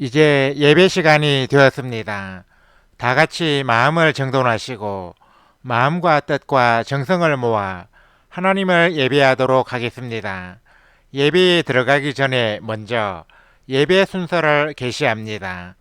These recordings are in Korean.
이제 예배 시간이 되었습니다. 다 같이 마음을 정돈하시고 마음과 뜻과 정성을 모아 하나님을 예배하도록 하겠습니다. 예배에 들어가기 전에 먼저 예배 순서를 게시합니다.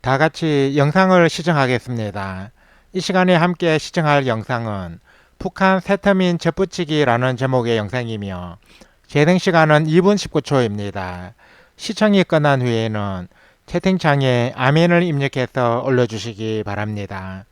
다 같이 영상을 시청하겠습니다. 이 시간에 함께 시청할 영상은 북한 세터민 젖붙이기라는 제목의 영상이며 재생 시간은 2분 19초입니다. 시청이 끝난 후에는 채팅창에 아멘을 입력해서 올려주시기 바랍니다.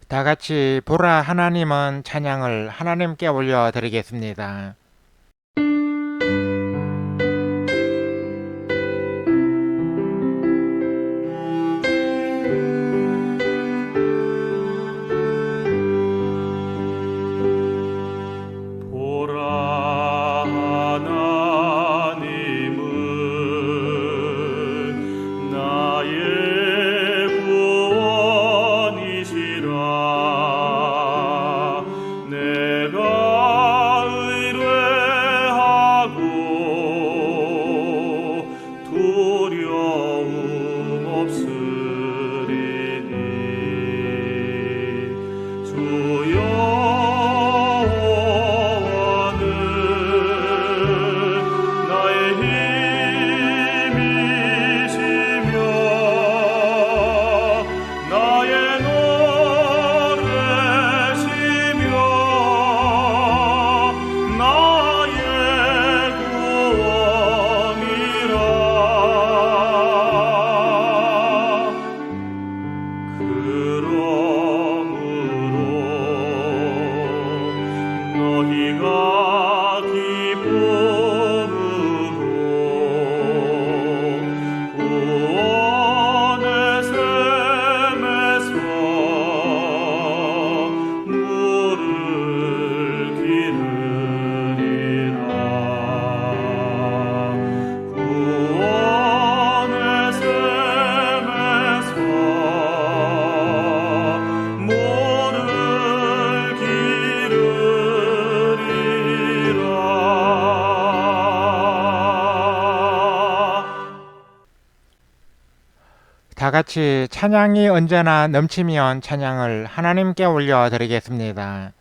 다 같이 보라 하나님은 찬양을 하나님께 올려드리겠습니다. 보라 하나님은 나의 구원이시라. 내가 의뢰 다 같이 찬양이 언제나 넘치면 찬양을 하나님께 올려드리겠습니다.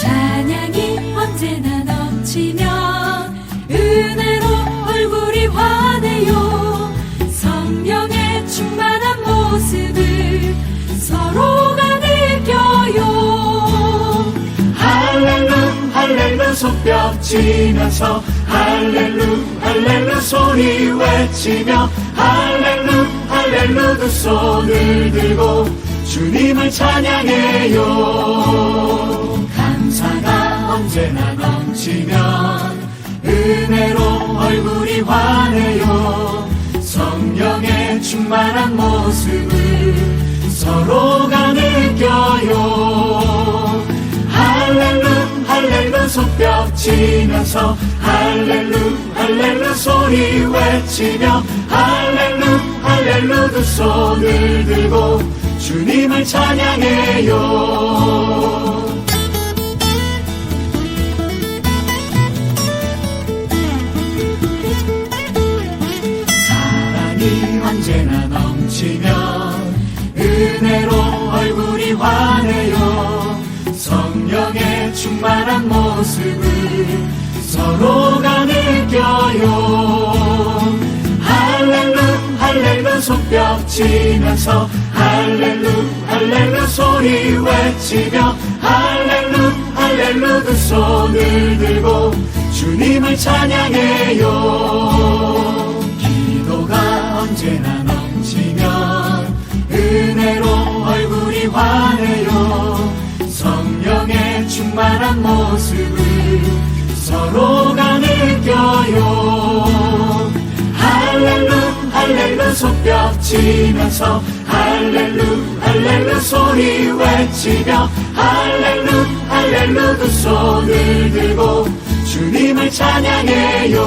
찬양이 언제나 넘치면 은혜로 얼굴이 환해요. 성령의 충만한 모습을 서로가 느껴요. 할렐루 할렐루 손뼉 치면서 할렐루 할렐루 소리 외치며 할렐루 할렐루 두 손을 들고 주님을 찬양해요. 감사가 언제나 넘치면 은혜로 얼굴이 환해요. 성령의 충만한 모습을 서로가 느껴요. 할렐루 할렐루 손뼉 치면서 할렐루 할렐루 소리 외치며 할렐루 할렐루 두 손을 들고 주님을 찬양해요. 사랑이 언제나 넘치면 은혜로 얼굴이 환해요. 성령의 충만한 모습을 서로가 느껴요. 할렐루 할렐루 손뼉 치면서 할렐루 할렐루 소리 외치며 할렐루 할렐루 두 손을 들고 주님을 찬양해요. 기도가 언제나 넘치면 은혜로 얼굴이 환해요. 성령의 충만한 모습을 서로가 느껴요. 할렐루 할렐루 손뼉 치면서 할렐루 할렐루 소리 외치며 할렐루 할렐루 두 손을 들고 주님을 찬양해요.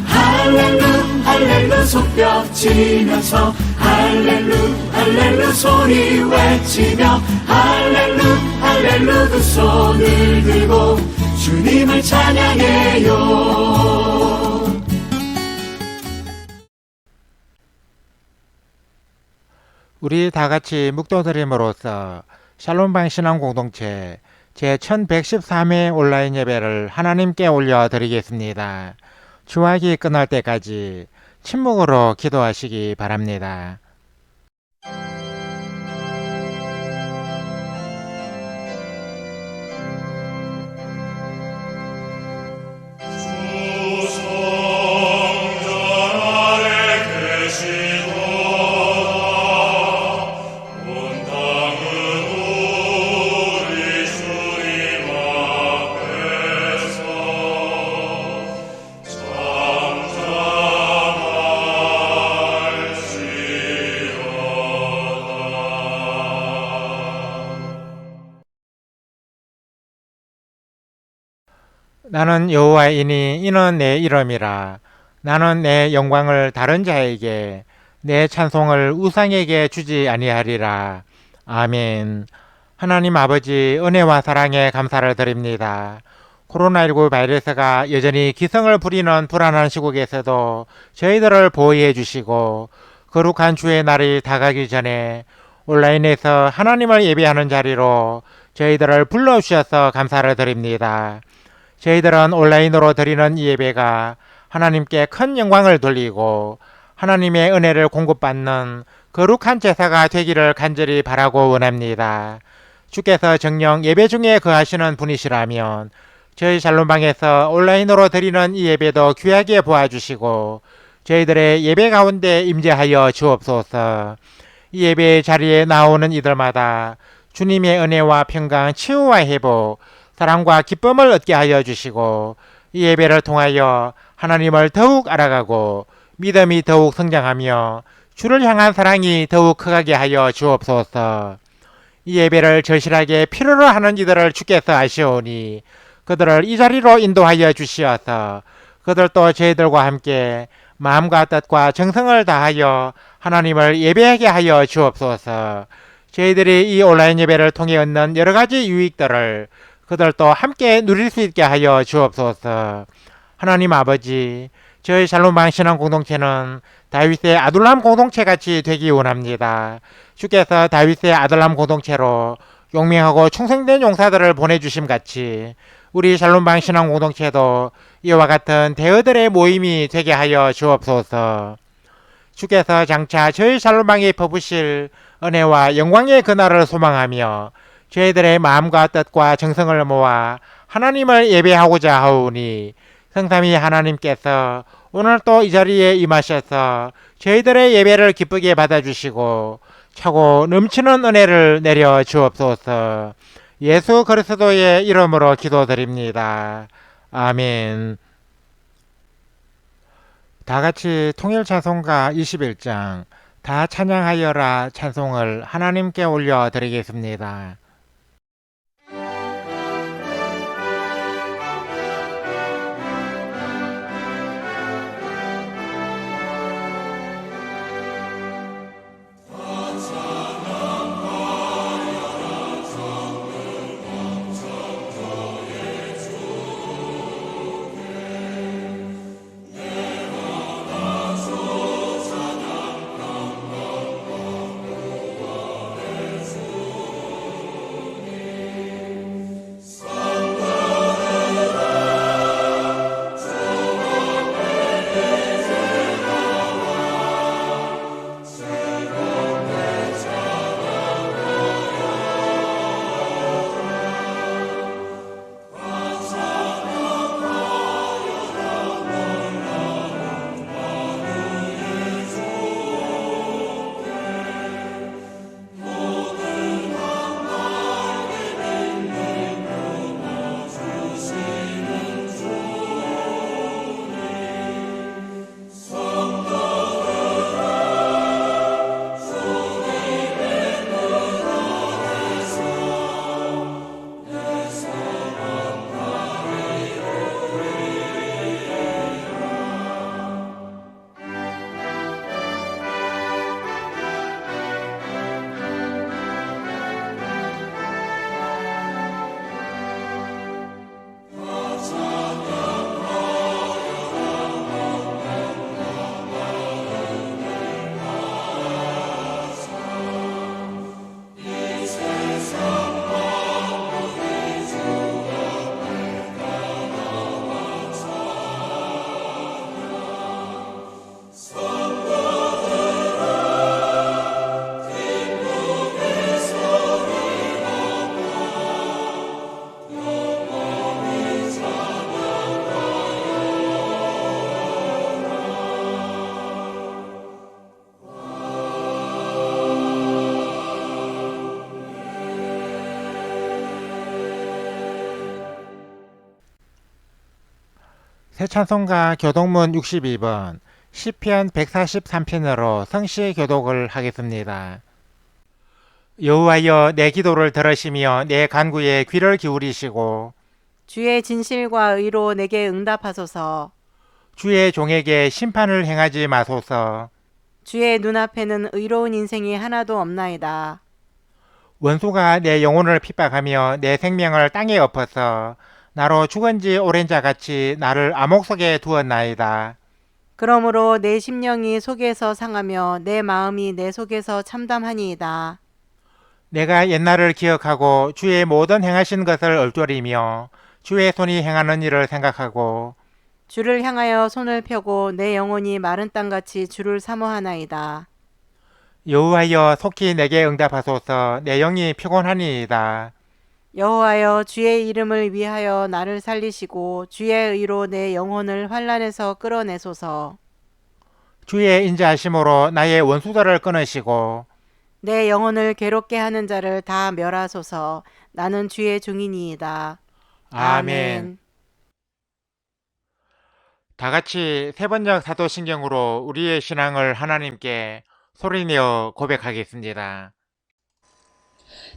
할렐루 할렐루 손뼉 치면서 할렐루 할렐루 소리 외치며 할렐루 할렐루 두 손을 들고 주님을 찬양해요. 우리 다 같이 묵도드림으로써 샬롬방 신앙공동체 제1113회 온라인 예배를 하나님께 올려드리겠습니다. 주학이 끝날 때까지 침묵으로 기도하시기 바랍니다. 나는 여호와이니 이는 내 이름이라. 나는 내 영광을 다른 자에게 내 찬송을 우상에게 주지 아니하리라. 아멘. 하나님 아버지 은혜와 사랑에 감사를 드립니다. 코로나19 바이러스가 여전히 기승을 부리는 불안한 시국에서도 저희들을 보호해 주시고 거룩한 주의 날이 다가기 전에 온라인에서 하나님을 예배하는 자리로 저희들을 불러주셔서 감사를 드립니다. 저희들은 온라인으로 드리는 이 예배가 하나님께 큰 영광을 돌리고 하나님의 은혜를 공급받는 거룩한 제사가 되기를 간절히 바라고 원합니다. 주께서 정녕 예배 중에 거하시는 분이시라면 저희 샬롬방에서 온라인으로 드리는 이 예배도 귀하게 보아주시고 저희들의 예배 가운데 임재하여 주옵소서. 이 예배의 자리에 나오는 이들마다 주님의 은혜와 평강, 치유와 회복, 사랑과 기쁨을 얻게 하여 주시고 이 예배를 통하여 하나님을 더욱 알아가고 믿음이 더욱 성장하며 주를 향한 사랑이 더욱 커가게 하여 주옵소서. 이 예배를 절실하게 필요로 하는 이들을 주께서 아시오니 그들을 이 자리로 인도하여 주시어서 그들도 저희들과 함께 마음과 뜻과 정성을 다하여 하나님을 예배하게 하여 주옵소서. 저희들이 이 온라인 예배를 통해 얻는 여러가지 유익들을 그들도 함께 누릴 수 있게 하여 주옵소서. 하나님 아버지, 저희 샬롬방 신앙 공동체는 다윗의 아둘람 공동체 같이 되기 원합니다. 주께서 다윗의 아둘람 공동체로 용맹하고 충성된 용사들을 보내주심 같이 우리 샬롬방 신앙 공동체도 이와 같은 대어들의 모임이 되게 하여 주옵소서. 주께서 장차 저희 샬롬방에 퍼부실 은혜와 영광의 그날을 소망하며 저희들의 마음과 뜻과 정성을 모아 하나님을 예배하고자 하오니 성삼위 하나님께서 오늘 또 이 자리에 임하셔서 저희들의 예배를 기쁘게 받아주시고 차고 넘치는 은혜를 내려 주옵소서. 예수 그리스도의 이름으로 기도드립니다. 아멘. 다같이 통일찬송가 21장 다 찬양하여라 찬송을 하나님께 올려드리겠습니다. 새찬송가 교독문 62번 시편 143편으로 성시 교독을 하겠습니다. 여호와여 내 기도를 들으시며 내 간구에 귀를 기울이시고 주의 진실과 의로 내게 응답하소서. 주의 종에게 심판을 행하지 마소서. 주의 눈앞에는 의로운 인생이 하나도 없나이다. 원수가 내 영혼을 핍박하며 내 생명을 땅에 엎어서 나로 죽은 지 오랜 자같이 나를 암흑 속에 두었나이다. 그러므로 내 심령이 속에서 상하며 내 마음이 내 속에서 참담하니이다. 내가 옛날을 기억하고 주의 모든 행하신 것을 얼떨이며 주의 손이 행하는 일을 생각하고 주를 향하여 손을 펴고 내 영혼이 마른 땅같이 주를 사모하나이다. 여호와여 속히 내게 응답하소서. 내 영이 피곤하니이다. 여호와여 주의 이름을 위하여 나를 살리시고 주의 의로 내 영혼을 환난에서 끌어내소서. 주의 인자하심으로 나의 원수들을 끊으시고 내 영혼을 괴롭게 하는 자를 다 멸하소서. 나는 주의 종이니이다. 아멘. 다 같이 세 번역 사도신경으로 우리의 신앙을 하나님께 소리내어 고백하겠습니다.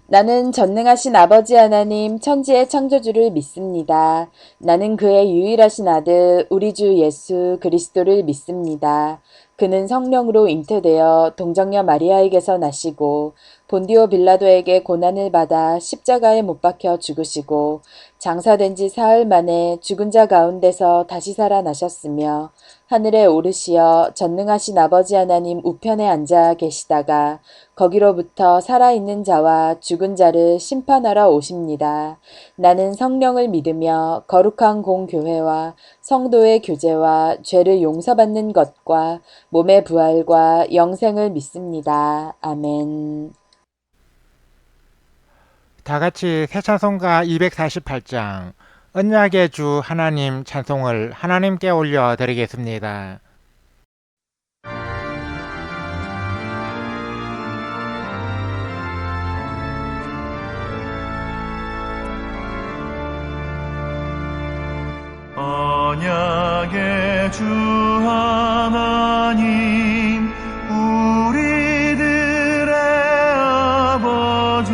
나는 전능하신 아버지 하나님 천지의 창조주를 믿습니다. 나는 그의 유일하신 아들 우리 주 예수 그리스도를 믿습니다. 그는 성령으로 잉태되어 동정녀 마리아에게서 나시고 본디오 빌라도에게 고난을 받아 십자가에 못 박혀 죽으시고 장사된 지 사흘 만에 죽은 자 가운데서 다시 살아나셨으며 하늘에 오르시어 전능하신 아버지 하나님 우편에 앉아 계시다가 거기로부터 살아있는 자와 죽은 자를 심판하러 오십니다. 나는 성령을 믿으며 거룩한 공교회와 성도의 교제와 죄를 용서받는 것과 몸의 부활과 영생을 믿습니다. 아멘. 다 같이 새 찬송가 248장 언약의 주 하나님 찬송을 하나님께 올려 드리겠습니다. 언약의 주 하나님 우리들의 아버지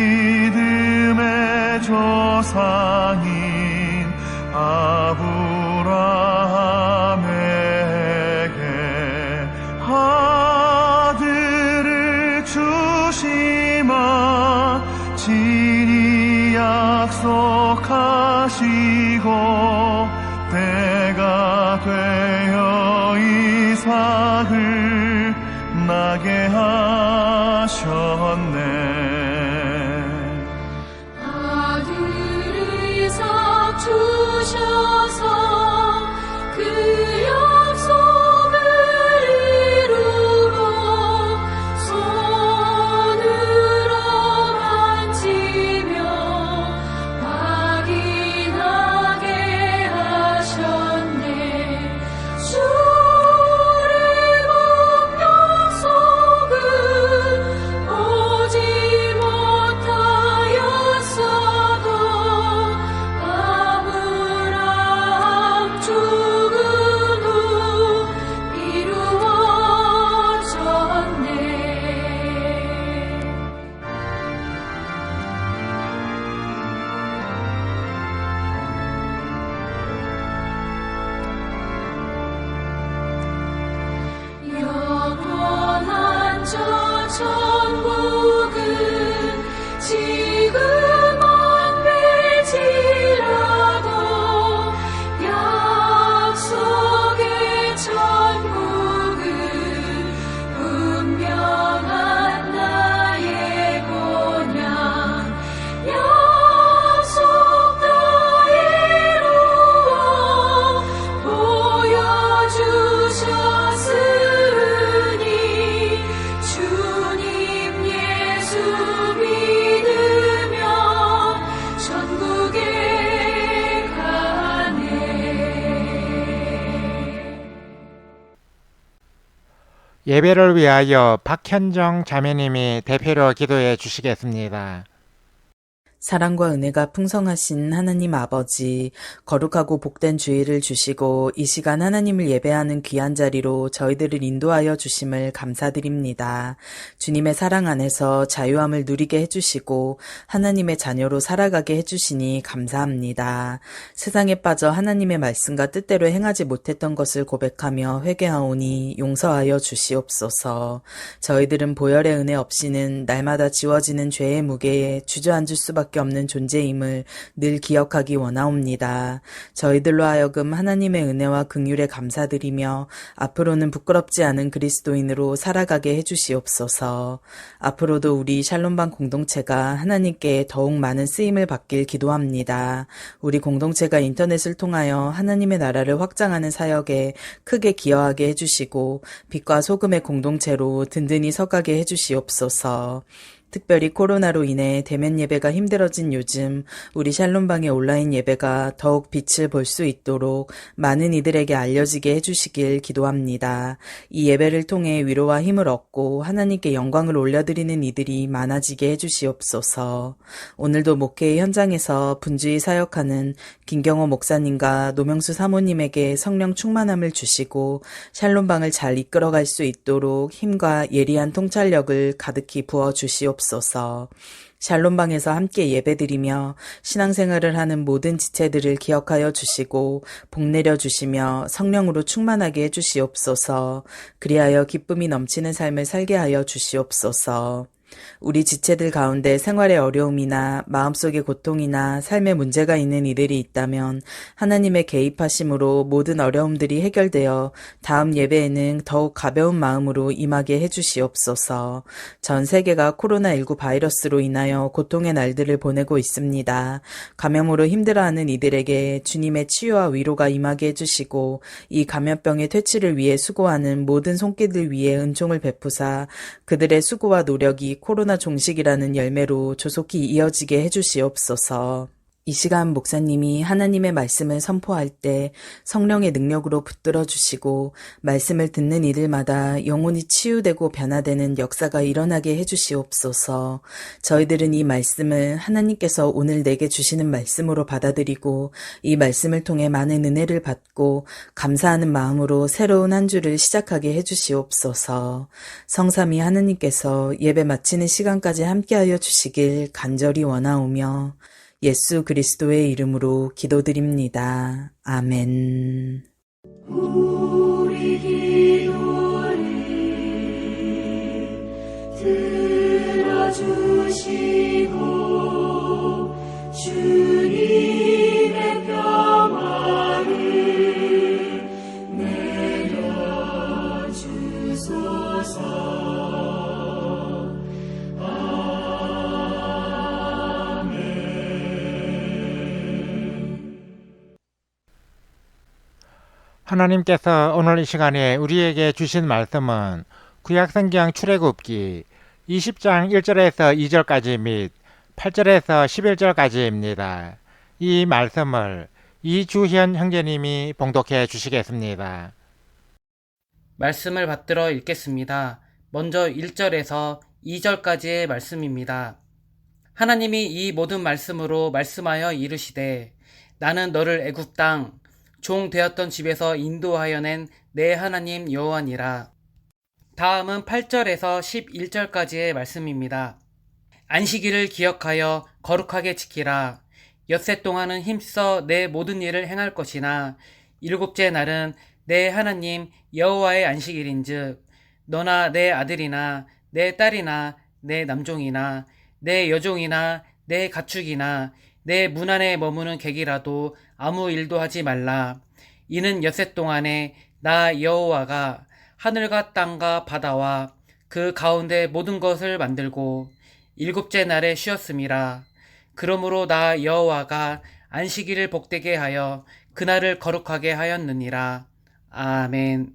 믿음의 조상인 아브라함에게 아들을 주시마 친히 약속하시고 때가 되어 이삭을 나게 하셨네. 아들을 이삭 주셔서 그 약속을 이루고 손으로 만지며 확인하게 하셨네. 주의 약속은 오지 못하였어도 아브라함 죽은 후 이루어졌네. 영원한 저 천국은 지금 안 될지라도 약속의 천국은 분명한 나의 본향 약속 다 이루어 보여주셨으니 주님 예수 믿으며 천국에 가네. 예배를 위하여 박현정 자매님이 대표로 기도해 주시겠습니다. 사랑과 은혜가 풍성하신 하나님 아버지, 거룩하고 복된 주일을 주시고 이 시간 하나님을 예배하는 귀한 자리로 저희들을 인도하여 주심을 감사드립니다. 주님의 사랑 안에서 자유함을 누리게 해주시고 하나님의 자녀로 살아가게 해주시니 감사합니다. 세상에 빠져 하나님의 말씀과 뜻대로 행하지 못했던 것을 고백하며 회개하오니 용서하여 주시옵소서. 저희들은 보혈의 은혜 없이는 날마다 지워지는 죄의 무게에 주저앉을 수밖에 없는 존재임을 늘 기억하기 원하옵니다. 저희들로 하여금 하나님의 은혜와 긍휼에 감사드리며 앞으로는 부끄럽지 않은 그리스도인으로 살아가게 해주시옵소서. 앞으로도 우리 샬롬방 공동체가 하나님께 더욱 많은 쓰임을 받길 기도합니다. 우리 공동체가 인터넷을 통하여 하나님의 나라를 확장하는 사역에 크게 기여하게 해주시고 빛과 소금의 공동체로 든든히 서가게 해주시옵소서. 특별히 코로나로 인해 대면 예배가 힘들어진 요즘 우리 샬롬방의 온라인 예배가 더욱 빛을 볼 수 있도록 많은 이들에게 알려지게 해주시길 기도합니다. 이 예배를 통해 위로와 힘을 얻고 하나님께 영광을 올려드리는 이들이 많아지게 해주시옵소서. 오늘도 목회의 현장에서 분주히 사역하는 김경호 목사님과 노명수 사모님에게 성령 충만함을 주시고 샬롬방을 잘 이끌어갈 수 있도록 힘과 예리한 통찰력을 가득히 부어 주시옵소서. 주시옵소서. 샬롬방에서 함께 예배드리며 신앙생활을 하는 모든 지체들을 기억하여 주시고 복내려 주시며 성령으로 충만하게 해주시옵소서. 그리하여 기쁨이 넘치는 삶을 살게 하여 주시옵소서. 우리 지체들 가운데 생활의 어려움이나 마음속의 고통이나 삶의 문제가 있는 이들이 있다면 하나님의 개입하심으로 모든 어려움들이 해결되어 다음 예배에는 더욱 가벼운 마음으로 임하게 해주시옵소서. 전 세계가 코로나19 바이러스로 인하여 고통의 날들을 보내고 있습니다. 감염으로 힘들어하는 이들에게 주님의 치유와 위로가 임하게 해주시고 이 감염병의 퇴치를 위해 수고하는 모든 손길들 위해 은총을 베푸사 그들의 수고와 노력이 코로나 종식이라는 열매로 조속히 이어지게 해주시옵소서. 이 시간 목사님이 하나님의 말씀을 선포할 때 성령의 능력으로 붙들어 주시고 말씀을 듣는 이들마다 영혼이 치유되고 변화되는 역사가 일어나게 해주시옵소서. 저희들은 이 말씀을 하나님께서 오늘 내게 주시는 말씀으로 받아들이고 이 말씀을 통해 많은 은혜를 받고 감사하는 마음으로 새로운 한 주를 시작하게 해주시옵소서. 성삼위 하나님께서 예배 마치는 시간까지 함께하여 주시길 간절히 원하오며 예수 그리스도의 이름으로 기도드립니다. 아멘. 우리 기도를 들어주시고 주님의 평화를 내려주소서. 하나님께서 오늘 이 시간에 우리에게 주신 말씀은 구약성경 출애굽기 20장 1절에서 2절까지 및 8절에서 11절까지입니다. 이 말씀을 이주현 형제님이 봉독해 주시겠습니다. 말씀을 받들어 읽겠습니다. 먼저 1절에서 2절까지의 말씀입니다. 하나님이 이 모든 말씀으로 말씀하여 이르시되 나는 너를 애굽 땅 종 되었던 집에서 인도하여 낸 내 하나님 여호와니라. 다음은 8절에서 11절까지의 말씀입니다. 안식일을 기억하여 거룩하게 지키라. 엿새 동안은 힘써 내 모든 일을 행할 것이나 일곱째 날은 내 하나님 여호와의 안식일인즉 너나 내 아들이나 내 딸이나 내 남종이나 내 여종이나 내 가축이나 내 문 안에 머무는 객이라도 아무 일도 하지 말라. 이는 엿새 동안에 나 여호와가 하늘과 땅과 바다와 그 가운데 모든 것을 만들고 일곱째 날에 쉬었음이라. 그러므로 나 여호와가 안식일을 복되게 하여 그날을 거룩하게 하였느니라. 아멘.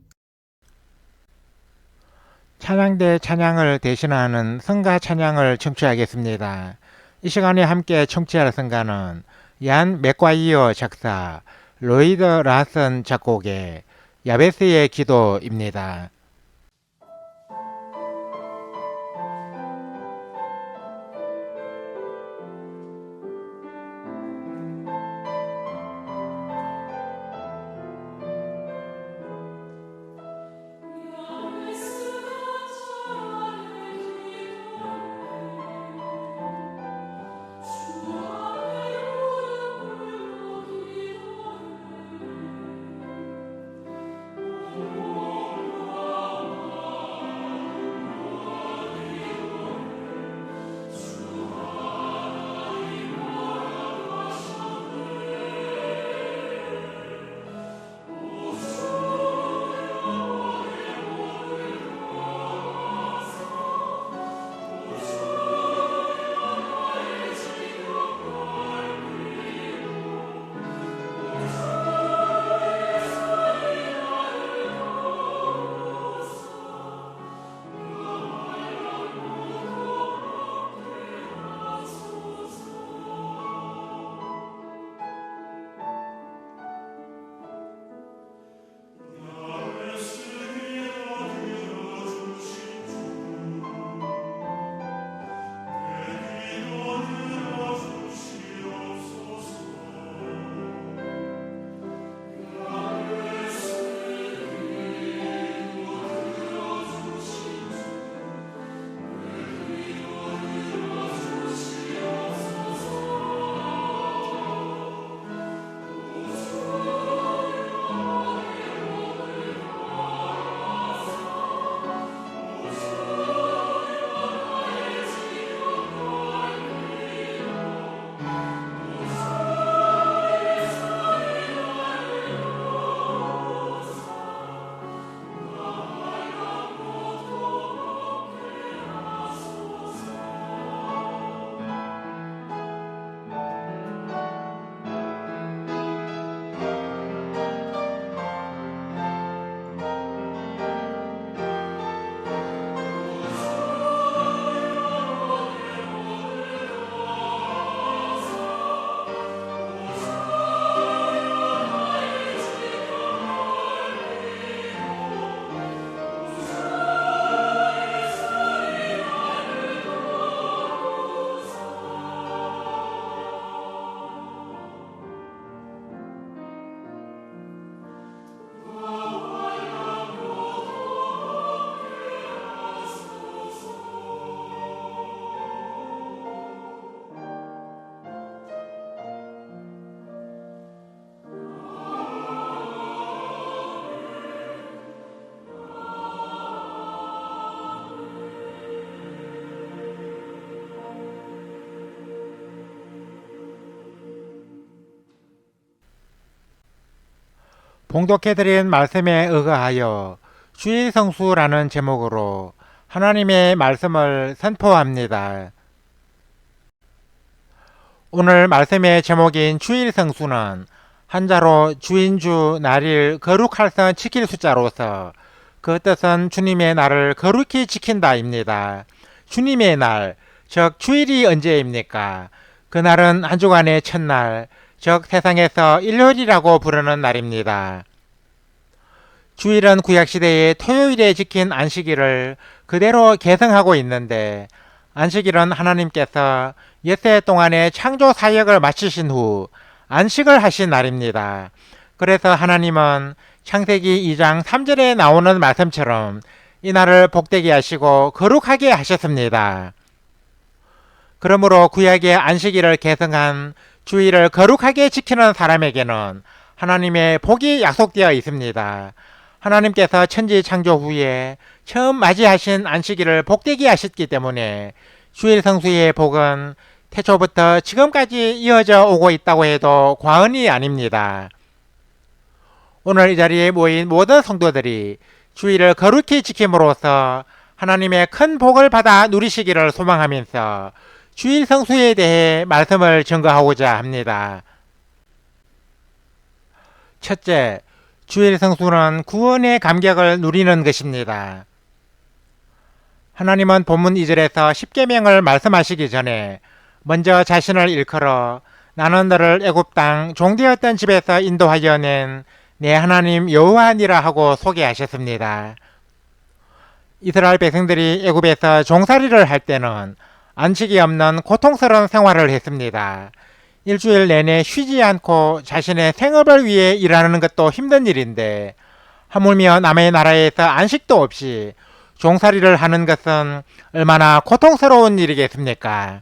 찬양대 찬양을 대신하는 성가 찬양을 청취하겠습니다. 이 시간에 함께 청취할 성가는 얀 맥과이어 작사, 로이드 라슨 작곡의 야베스의 기도입니다. 봉독해드린 말씀에 의거하여 주일 성수라는 제목으로 하나님의 말씀을 선포합니다. 오늘 말씀의 제목인 주일 성수는 한자로 주인주 날일 거룩할선 지킬 숫자로서 그 뜻은 주님의 날을 거룩히 지킨다입니다. 주님의 날, 즉 주일이 언제입니까? 그날은 한 주간의 첫날, 즉 세상에서 일요일이라고 부르는 날입니다. 주일은 구약시대의 토요일에 지킨 안식일을 그대로 계승하고 있는데, 안식일은 하나님께서 엿새 동안의 창조 사역을 마치신 후 안식을 하신 날입니다. 그래서 하나님은 창세기 2장 3절에 나오는 말씀처럼 이 날을 복되게 하시고 거룩하게 하셨습니다. 그러므로 구약의 안식일을 계승한 주일을 거룩하게 지키는 사람에게는 하나님의 복이 약속되어 있습니다. 하나님께서 천지 창조 후에 처음 맞이하신 안식일을 복되게 하셨기 때문에 주일 성수의 복은 태초부터 지금까지 이어져 오고 있다고 해도 과언이 아닙니다. 오늘 이 자리에 모인 모든 성도들이 주일을 거룩히 지킴으로써 하나님의 큰 복을 받아 누리시기를 소망하면서 주일 성수에 대해 말씀을 증거하고자 합니다. 첫째, 주일 성수는 구원의 감격을 누리는 것입니다. 하나님은 본문 2절에서 십계명을 말씀하시기 전에 먼저 자신을 일컬어 나는 너를 애굽 땅 종되었던 집에서 인도하여 낸 내 하나님 여호와니라 하고 소개하셨습니다. 이스라엘 백성들이 애굽에서 종살이를 할 때는 안식이 없는 고통스러운 생활을 했습니다. 일주일 내내 쉬지 않고 자신의 생업을 위해 일하는 것도 힘든 일인데 하물며 남의 나라에서 안식도 없이 종살이를 하는 것은 얼마나 고통스러운 일이겠습니까?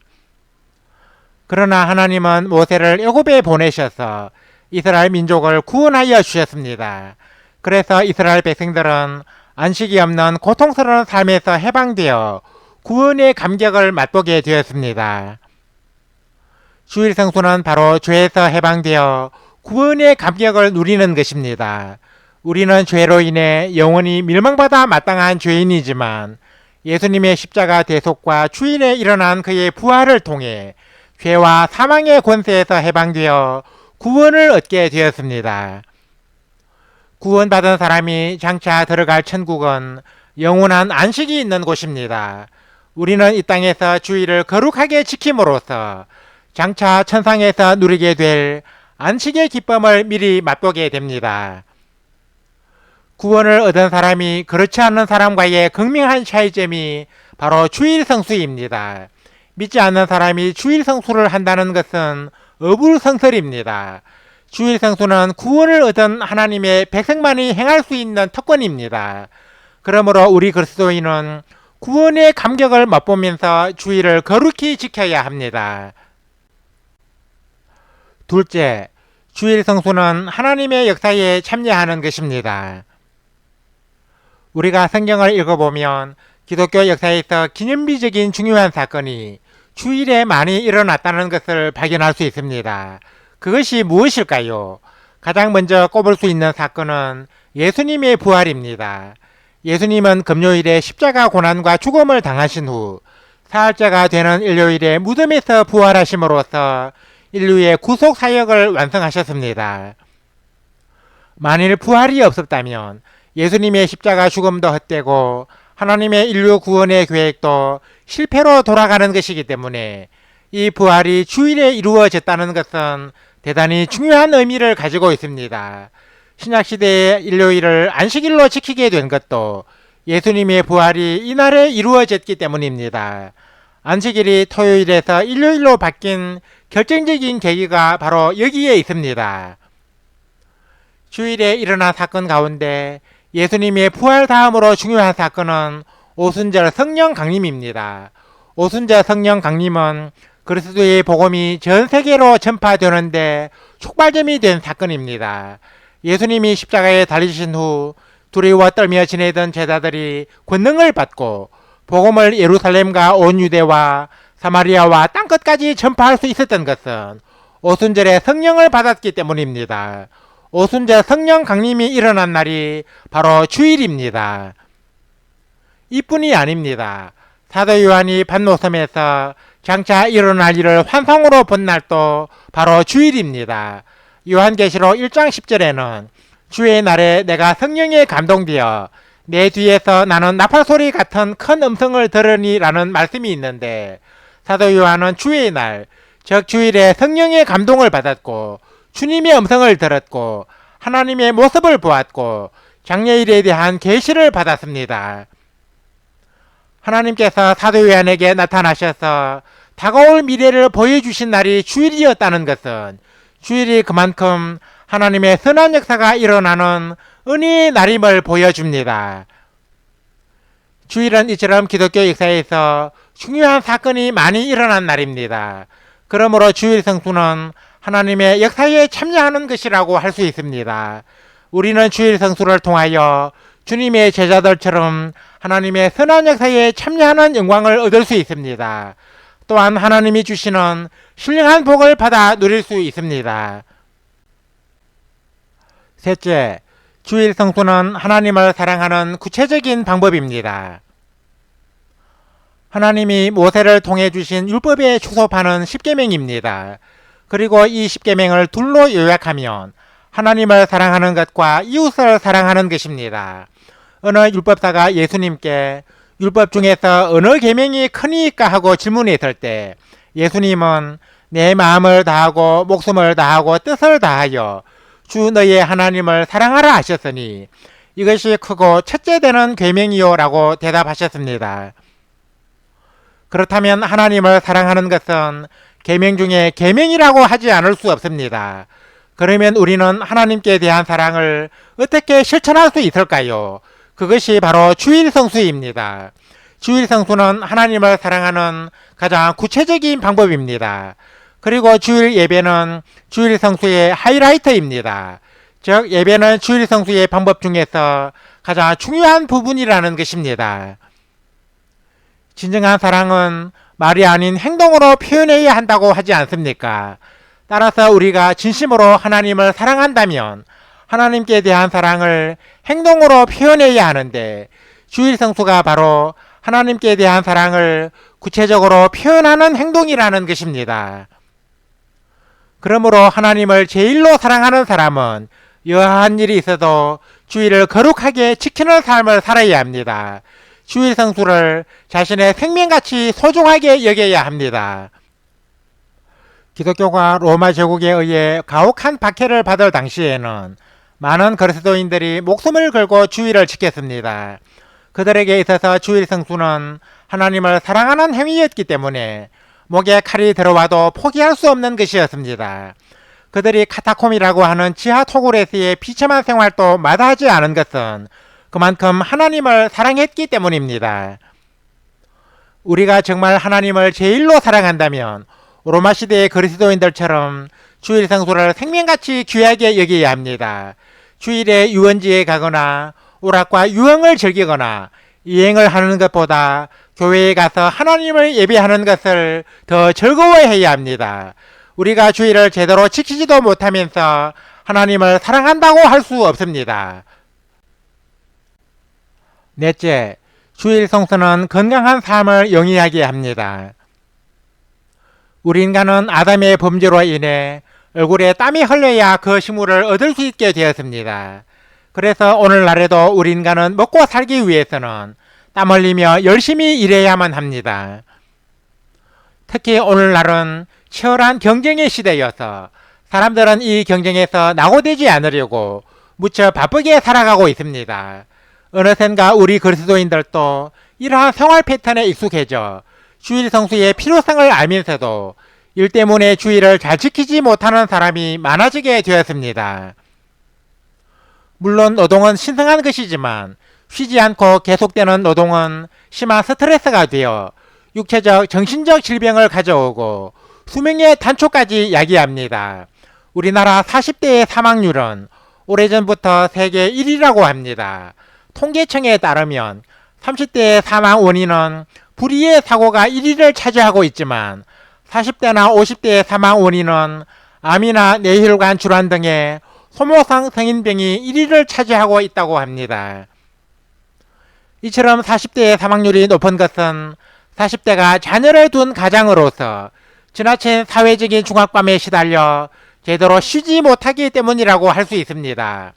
그러나 하나님은 모세를 애굽에 보내셔서 이스라엘 민족을 구원하여 주셨습니다. 그래서 이스라엘 백성들은 안식이 없는 고통스러운 삶에서 해방되어 구원의 감격을 맛보게 되었습니다. 주일 성수는 바로 죄에서 해방되어 구원의 감격을 누리는 것입니다. 우리는 죄로 인해 영원히 멸망받아 마땅한 죄인이지만 예수님의 십자가 대속과 주일에 일어난 그의 부활을 통해 죄와 사망의 권세에서 해방되어 구원을 얻게 되었습니다. 구원받은 사람이 장차 들어갈 천국은 영원한 안식이 있는 곳입니다. 우리는 이 땅에서 주일을 거룩하게 지킴으로써 장차 천상에서 누리게 될 안식의 기쁨을 미리 맛보게 됩니다. 구원을 얻은 사람이 그렇지 않은 사람과의 극명한 차이점이 바로 주일 성수입니다. 믿지 않는 사람이 주일 성수를 한다는 것은 어불성설입니다. 주일 성수는 구원을 얻은 하나님의 백성만이 행할 수 있는 특권입니다. 그러므로 우리 그리스도인은 구원의 감격을 맛보면서 주일을 거룩히 지켜야 합니다. 둘째, 주일 성수는 하나님의 역사에 참여하는 것입니다. 우리가 성경을 읽어보면 기독교 역사에서 기념비적인 중요한 사건이 주일에 많이 일어났다는 것을 발견할 수 있습니다. 그것이 무엇일까요? 가장 먼저 꼽을 수 있는 사건은 예수님의 부활입니다. 예수님은 금요일에 십자가 고난과 죽음을 당하신 후 사흘째가 되는 일요일에 무덤에서 부활하심으로써 인류의 구속 사역을 완성하셨습니다. 만일 부활이 없었다면 예수님의 십자가 죽음도 헛되고 하나님의 인류 구원의 계획도 실패로 돌아가는 것이기 때문에 이 부활이 주일에 이루어졌다는 것은 대단히 중요한 의미를 가지고 있습니다. 신약시대의 일요일을 안식일로 지키게 된 것도 예수님의 부활이 이날에 이루어졌기 때문입니다. 안식일이 토요일에서 일요일로 바뀐 결정적인 계기가 바로 여기에 있습니다. 주일에 일어난 사건 가운데 예수님의 부활 다음으로 중요한 사건은 오순절 성령 강림입니다. 오순절 성령 강림은 그리스도의 복음이 전 세계로 전파되는데 촉발점이 된 사건입니다. 예수님이 십자가에 달리신 후 두려워 떨며 지내던 제자들이 권능을 받고 복음을 예루살렘과 온 유대와 사마리아와 땅끝까지 전파할 수 있었던 것은 오순절에 성령을 받았기 때문입니다. 오순절 성령 강림이 일어난 날이 바로 주일입니다. 이뿐이 아닙니다. 사도 요한이 반노섬에서 장차 일어날 일을 환상으로 본 날도 바로 주일입니다. 요한계시록 1장 10절에는 주의 날에 내가 성령에 감동되어 내 뒤에서 나는 나팔소리 같은 큰 음성을 들으니 라는 말씀이 있는데, 사도 요한은 주의 날, 즉 주일에 성령의 감동을 받았고 주님의 음성을 들었고 하나님의 모습을 보았고 장래일에 대한 계시를 받았습니다. 하나님께서 사도 요한에게 나타나셔서 다가올 미래를 보여주신 날이 주일이었다는 것은 주일이 그만큼 하나님의 선한 역사가 일어나는 은혜의 날임을 보여줍니다. 주일은 이처럼 기독교 역사에서 중요한 사건이 많이 일어난 날입니다. 그러므로 주일 성수는 하나님의 역사에 참여하는 것이라고 할 수 있습니다. 우리는 주일 성수를 통하여 주님의 제자들처럼 하나님의 선한 역사에 참여하는 영광을 얻을 수 있습니다. 또한 하나님이 주시는 신령한 복을 받아 누릴 수 있습니다. 셋째, 주일 성수는 하나님을 사랑하는 구체적인 방법입니다. 하나님이 모세를 통해 주신 율법의 추소판은 십계명입니다. 그리고 이 십계명을 둘로 요약하면 하나님을 사랑하는 것과 이웃을 사랑하는 것입니다. 어느 율법사가 예수님께 율법 중에서 어느 계명이 크니까 하고 질문했을 때 예수님은 내 마음을 다하고 목숨을 다하고 뜻을 다하여 주 너의 하나님을 사랑하라 하셨으니 이것이 크고 첫째 되는 계명이요 라고 대답하셨습니다. 그렇다면 하나님을 사랑하는 것은 계명 중에 계명이라고 하지 않을 수 없습니다. 그러면 우리는 하나님께 대한 사랑을 어떻게 실천할 수 있을까요? 그것이 바로 주일 성수입니다. 주일 성수는 하나님을 사랑하는 가장 구체적인 방법입니다. 그리고 주일 예배는 주일 성수의 하이라이트입니다. 즉 예배는 주일 성수의 방법 중에서 가장 중요한 부분이라는 것입니다. 진정한 사랑은 말이 아닌 행동으로 표현해야 한다고 하지 않습니까? 따라서 우리가 진심으로 하나님을 사랑한다면 하나님께 대한 사랑을 행동으로 표현해야 하는데 주일 성수가 바로 하나님께 대한 사랑을 구체적으로 표현하는 행동이라는 것입니다. 그러므로 하나님을 제일로 사랑하는 사람은 여하한 일이 있어도 주일을 거룩하게 지키는 삶을 살아야 합니다. 주일 성수를 자신의 생명같이 소중하게 여겨야 합니다. 기독교가 로마 제국에 의해 가혹한 박해를 받을 당시에는 많은 그리스도인들이 목숨을 걸고 주일을 지켰습니다. 그들에게 있어서 주일 성수는 하나님을 사랑하는 행위였기 때문에 목에 칼이 들어와도 포기할 수 없는 것이었습니다. 그들이 카타콤이라고 하는 지하 토굴에서의 비참한 생활도 마다하지 않은 것은 그만큼 하나님을 사랑했기 때문입니다. 우리가 정말 하나님을 제일로 사랑한다면 로마 시대의 그리스도인들처럼 주일 성수를 생명같이 귀하게 여겨야 합니다. 주일에 유원지에 가거나 오락과 유흥을 즐기거나 여행을 하는 것보다 교회에 가서 하나님을 예배하는 것을 더 즐거워해야 합니다. 우리가 주일을 제대로 지키지도 못하면서 하나님을 사랑한다고 할 수 없습니다. 넷째, 주일 성수는 건강한 삶을 영위하게 합니다. 우리 인간은 아담의 범죄로 인해 얼굴에 땀이 흘러야 그 식물을 얻을 수 있게 되었습니다. 그래서 오늘날에도 우리 인간은 먹고 살기 위해서는 땀 흘리며 열심히 일해야만 합니다. 특히 오늘날은 치열한 경쟁의 시대여서 사람들은 이 경쟁에서 낙오되지 않으려고 무척 바쁘게 살아가고 있습니다. 어느샌가 우리 그리스도인들도 이러한 생활 패턴에 익숙해져 주일 성수의 필요성을 알면서도 일 때문에 주일을 잘 지키지 못하는 사람이 많아지게 되었습니다. 물론 노동은 신성한 것이지만 쉬지 않고 계속되는 노동은 심한 스트레스가 되어 육체적, 정신적 질병을 가져오고 수명의 단초까지 야기합니다. 우리나라 40대의 사망률은 오래전부터 세계 1위라고 합니다. 통계청에 따르면 30대의 사망 원인은 불의의 사고가 1위를 차지하고 있지만 40대나 50대의 사망 원인은 암이나 뇌혈관 질환 등의 소모상 성인병이 1위를 차지하고 있다고 합니다. 이처럼 40대의 사망률이 높은 것은 40대가 자녀를 둔 가장으로서 지나친 사회적인 중압감에 시달려 제대로 쉬지 못하기 때문이라고 할 수 있습니다.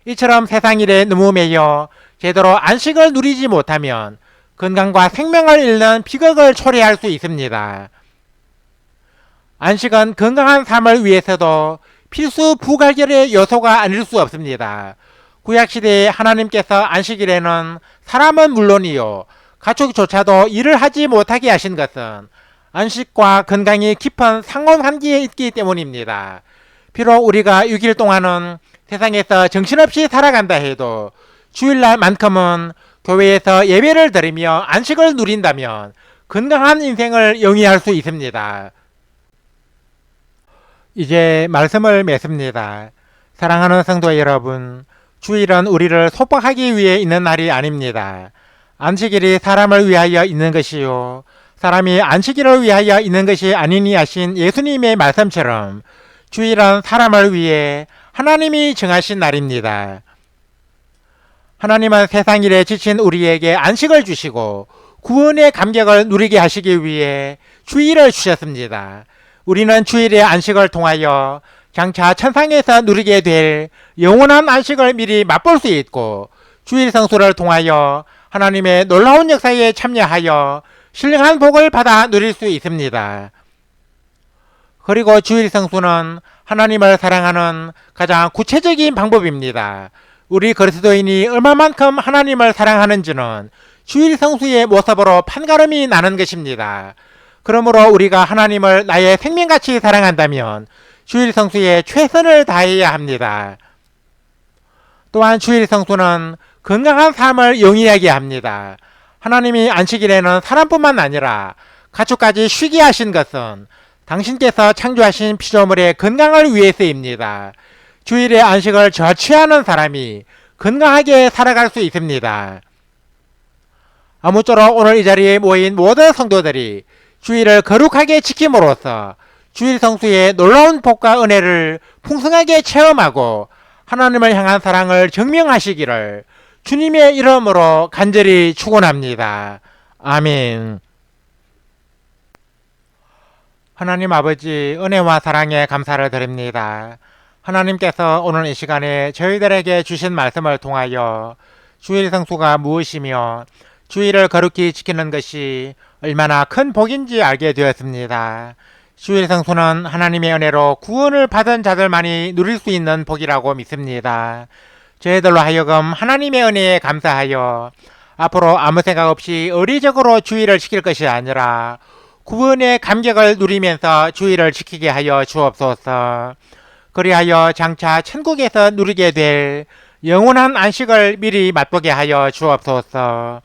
이처럼 세상 일에 너무 매여 제대로 안식을 누리지 못하면 건강과 생명을 잃는 비극을 초래할 수 있습니다. 안식은 건강한 삶을 위해서도 필수 부가결의 요소가 아닐 수 없습니다. 구약시대에 하나님께서 안식일에는 사람은 물론이요 가축조차도 일을 하지 못하게 하신 것은 안식과 건강이 깊은 상호관계에 있기 때문입니다. 비록 우리가 6일 동안은 세상에서 정신없이 살아간다 해도 주일날만큼은 교회에서 예배를 드리며 안식을 누린다면 건강한 인생을 영위할 수 있습니다. 이제 말씀을 맺습니다. 사랑하는 성도 여러분, 주일은 우리를 속박하기 위해 있는 날이 아닙니다. 안식일이 사람을 위하여 있는 것이요 사람이 안식일을 위하여 있는 것이 아니니 하신 예수님의 말씀처럼 주일은 사람을 위해 하나님이 정하신 날입니다. 하나님은 세상 일에 지친 우리에게 안식을 주시고 구원의 감격을 누리게 하시기 위해 주일을 주셨습니다. 우리는 주일의 안식을 통하여 장차 천상에서 누리게 될 영원한 안식을 미리 맛볼 수 있고 주일 성수를 통하여 하나님의 놀라운 역사에 참여하여 신령한 복을 받아 누릴 수 있습니다. 그리고 주일 성수는 하나님을 사랑하는 가장 구체적인 방법입니다. 우리 그리스도인이 얼마만큼 하나님을 사랑하는지는 주일 성수의 모습으로 판가름이 나는 것입니다. 그러므로 우리가 하나님을 나의 생명같이 사랑한다면 주일 성수에 최선을 다해야 합니다. 또한 주일 성수는 건강한 삶을 영위하게 합니다. 하나님이 안식일에는 사람뿐만 아니라 가축까지 쉬게 하신 것은 당신께서 창조하신 피조물의 건강을 위해서입니다. 주일의 안식을 저취하는 사람이 건강하게 살아갈 수 있습니다. 아무쪼록 오늘 이 자리에 모인 모든 성도들이 주일을 거룩하게 지킴으로써 주일 성수의 놀라운 복과 은혜를 풍성하게 체험하고 하나님을 향한 사랑을 증명하시기를 주님의 이름으로 간절히 축원합니다. 아멘. 하나님 아버지 은혜와 사랑에 감사를 드립니다. 하나님께서 오늘 이 시간에 저희들에게 주신 말씀을 통하여 주일 성수가 무엇이며 주일을 거룩히 지키는 것이 얼마나 큰 복인지 알게 되었습니다. 주일 성수는 하나님의 은혜로 구원을 받은 자들만이 누릴 수 있는 복이라고 믿습니다. 저희들로 하여금 하나님의 은혜에 감사하여 앞으로 아무 생각 없이 의리적으로 주일을 지킬 것이 아니라 구원의 감격을 누리면서 주일을 지키게 하여 주옵소서. 그리하여 장차 천국에서 누리게 될 영원한 안식을 미리 맛보게 하여 주옵소서.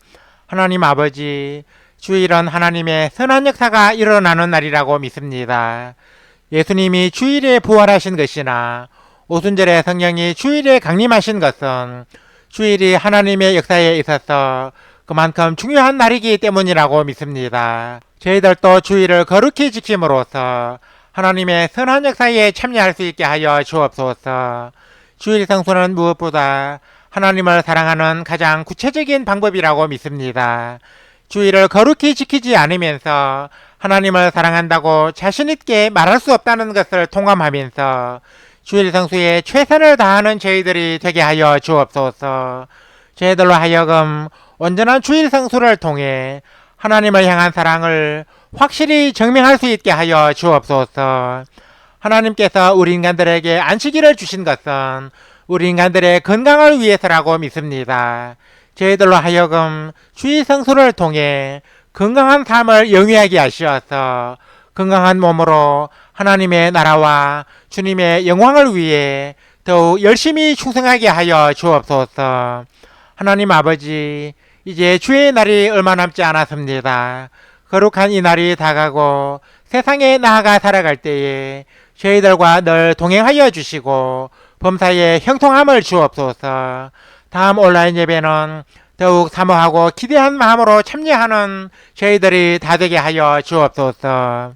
하나님 아버지, 주일은 하나님의 선한 역사가 일어나는 날이라고 믿습니다. 예수님이 주일에 부활하신 것이나 오순절에 성령이 주일에 강림하신 것은 주일이 하나님의 역사에 있어서 그만큼 중요한 날이기 때문이라고 믿습니다. 저희들도 주일을 거룩히 지킴으로써 하나님의 선한 역사에 참여할 수 있게 하여 주옵소서. 주일 성수는 무엇보다 하나님을 사랑하는 가장 구체적인 방법이라고 믿습니다. 주일을 거룩히 지키지 않으면서 하나님을 사랑한다고 자신있게 말할 수 없다는 것을 통감하면서 주일 성수에 최선을 다하는 저희들이 되게 하여 주옵소서. 저희들로 하여금 온전한 주일 성수를 통해 하나님을 향한 사랑을 확실히 증명할 수 있게 하여 주옵소서. 하나님께서 우리 인간들에게 안식일을 주신 것은 우리 인간들의 건강을 위해서라고 믿습니다. 저희들로 하여금 주일 성수를 통해 건강한 삶을 영위하게 하시어서 건강한 몸으로 하나님의 나라와 주님의 영광을 위해 더욱 열심히 충성하게 하여 주옵소서. 하나님 아버지, 이제 주의 날이 얼마 남지 않았습니다. 거룩한 이 날이 다가고 세상에 나아가 살아갈 때에 저희들과 늘 동행하여 주시고 범사에 형통함을 주옵소서. 다음 온라인 예배는 더욱 사모하고 기대한 마음으로 참여하는 저희들이 다 되게 하여 주옵소서.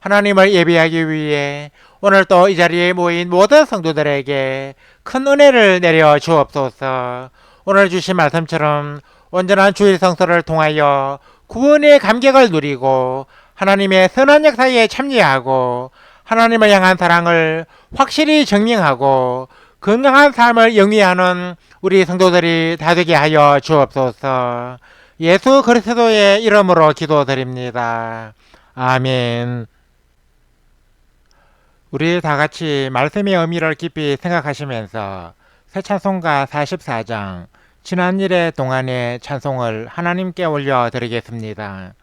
하나님을 예배하기 위해 오늘 또 이 자리에 모인 모든 성도들에게 큰 은혜를 내려 주옵소서. 오늘 주신 말씀처럼 온전한 주일 성서를 통하여 구원의 감격을 누리고 하나님의 선한 역사에 참여하고 하나님을 향한 사랑을 확실히 증명하고 건강한 삶을 영위하는 우리 성도들이 다 되게 하여 주옵소서. 예수 그리스도의 이름으로 기도드립니다. 아멘. 우리 다 같이 말씀의 의미를 깊이 생각하시면서 새 찬송가 44장 지난 일의 동안의 찬송을 하나님께 올려드리겠습니다.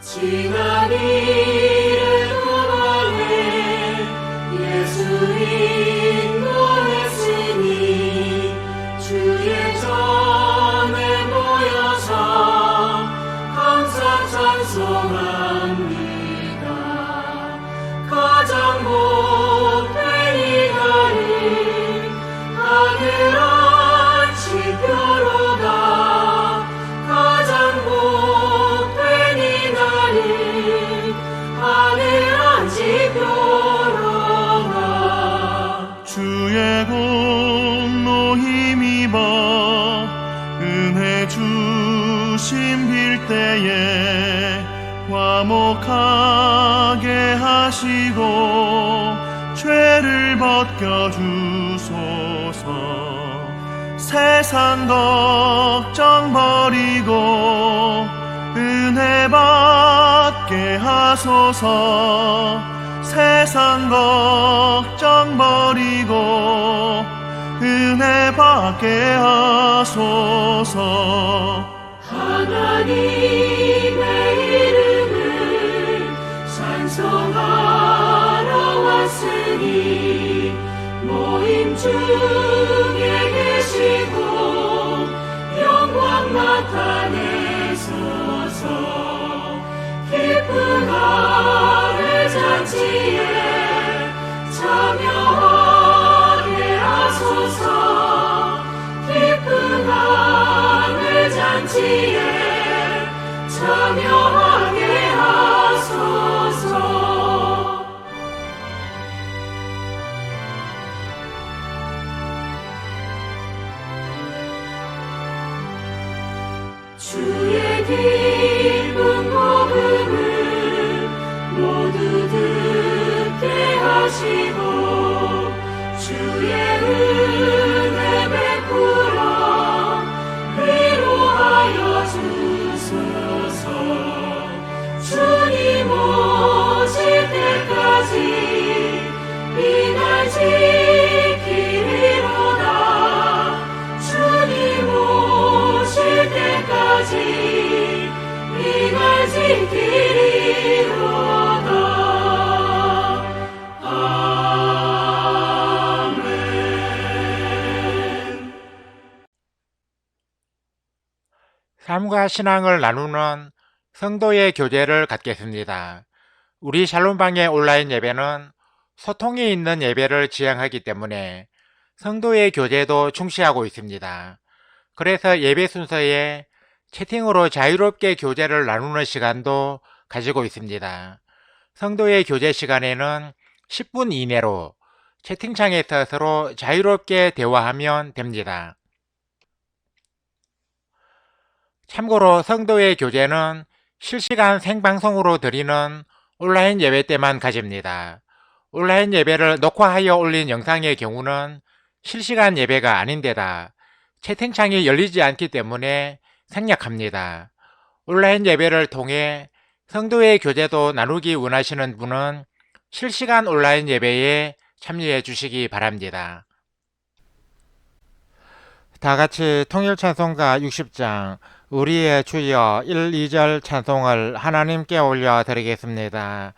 지난 일의 동안에 예수 인도했으니 주의 전에 모여서 감사 찬송합니다. 가장 못된 이가를 하늘한 지표로가 가장 못된 이가를 하늘한 지표로가 주의 공로 힘입어 은혜 주심 빌 때에 화목하게 하시고 죄를 벗겨주소서. 세상 걱정 버리고 은혜 받게 하소서. 세상 걱정 버리고 은혜 받게 하소서. 하나님의 이름을 찬송하러 왔으니 모임 중에 계시고 영광 나타내소서. 기쁜 하늘 잔치에 참여하게 하소서. 기쁜 하늘 잔치에 참여하게 하소서. 주의 기쁜 복음을 모두 듣게 하시고 주의 은혜 베풀어 위로하여 주소서. 주님 오실 때까지 이날 지키리로다. 주님 오실 때까지 이날 지키리로다. 아멘. 삶과 신앙을 나누는 성도의 교제를 갖겠습니다. 우리 샬롬방의 온라인 예배는 소통이 있는 예배를 지향하기 때문에 성도의 교제도 중시하고 있습니다. 그래서 예배 순서에 채팅으로 자유롭게 교제를 나누는 시간도 가지고 있습니다. 성도의 교제 시간에는 10분 이내로 채팅창에서 서로 자유롭게 대화하면 됩니다. 참고로 성도의 교제는 실시간 생방송으로 드리는 온라인 예배 때만 가집니다. 온라인 예배를 녹화하여 올린 영상의 경우는 실시간 예배가 아닌데다 채팅창이 열리지 않기 때문에 생략합니다. 온라인 예배를 통해 성도의 교제도 나누기 원하시는 분은 실시간 온라인 예배에 참여해 주시기 바랍니다. 다 같이 통일찬송가 60장 우리의 주여 1, 2절 찬송을 하나님께 올려드리겠습니다.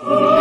찬송하며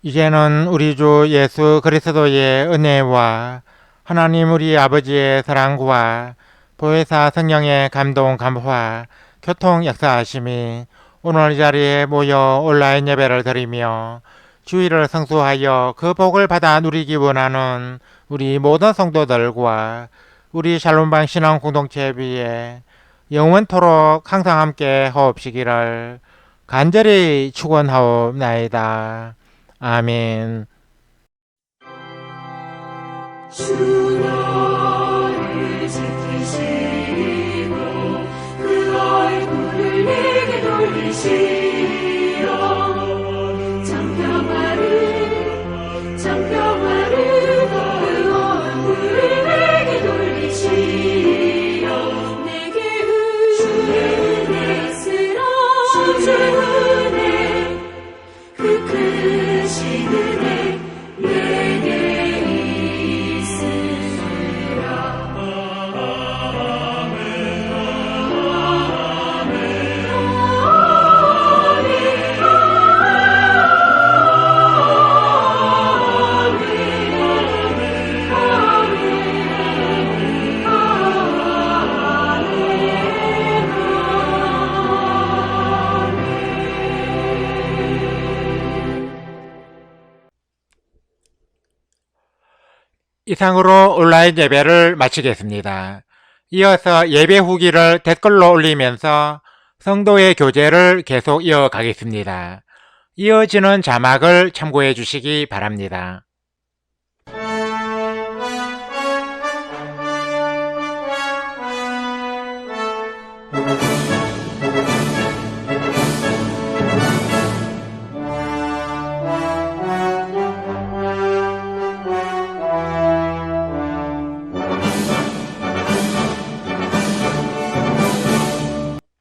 이제는 우리 주 예수 그리스도의 은혜와 하나님 우리 아버지의 사랑과 보혜사 성령의 감동 감화 교통 역사하심이 오늘 이 자리에 모여 온라인 예배를 드리며 주의를 성수하여 그 복을 받아 누리기 원하는 우리 모든 성도들과 우리 샬롬방 신앙 공동체 위에 영원토록 항상 함께 하옵시기를 간절히 축원하옵나이다. 아멘. 주 너를 지키시고 그 얼굴을 내게 돌리시어 장평화를 그 얼굴을 내게 돌리시어 내게 주의 은혜 쓰라 주의 은혜 그 크신 은혜 내게 있으라. 이상으로 온라인 예배를 마치겠습니다. 이어서 예배 후기를 댓글로 올리면서 성도의 교제를 계속 이어가겠습니다. 이어지는 자막을 참고해 주시기 바랍니다.